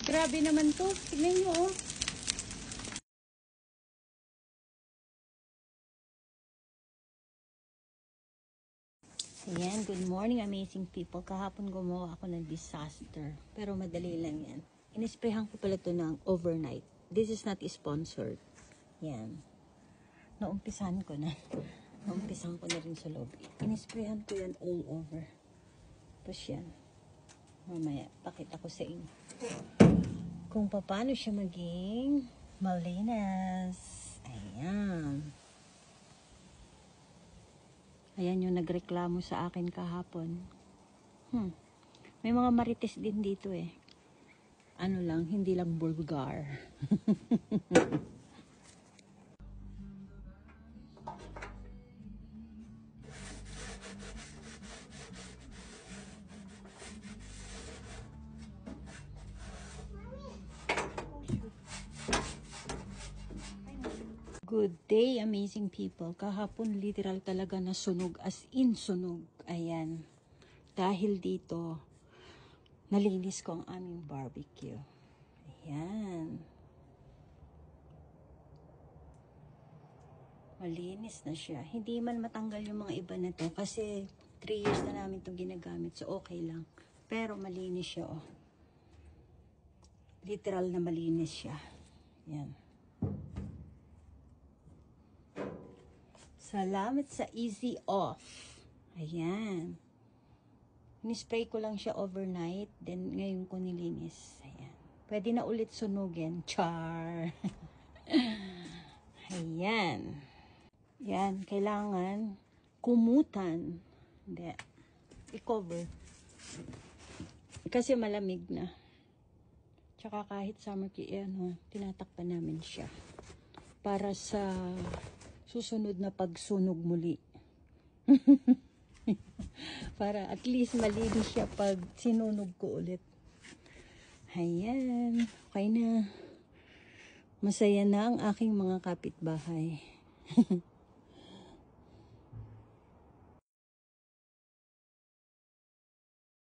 Grabe naman to. Tignan nyo, oh. Ayan, good morning amazing people. Kahapon gumawa ako ng disaster. Pero madali lang yan. Inisprayhan ko pala to ng overnight. This is not sponsored. Yan. Naumpisan ko na. Naumpisan ko na rin sa loob. Inisprayhan ko yan all over. Tapos yan. Mamaya, pakita ko sa inyo. Kung paano siya maging malinis. Ayan. Ayan yung nagreklamo sa akin kahapon. May mga marites din dito eh. Ano lang, hindi lang vulgar. Good day, amazing people. Kahapon literal talaga na sunog, as in sunog. Ayan. Dahil dito, nalinis ko ang aming barbecue. Ayan. Malinis na siya. Hindi man matanggal yung mga iba na to kasi 3 years na namin itong ginagamit. So, okay lang. Pero malinis siya, oh. Literal na malinis siya. Ayan. Salamat sa Easy Off. Ayan. Nispray ko lang siya overnight. Then, ngayon ko nilinis. Ayan. Pwede na ulit sunugin. Char! Ayan. Yan. Kailangan kumutan. Hindi. I-cover. Kasi malamig na. Tsaka kahit summer tinatakpan namin siya. Para sa susunod na pagsunog muli. Para at least malinis siya pag sinunog ko ulit. Ayan. Okay na. Masaya na ang aking mga kapitbahay.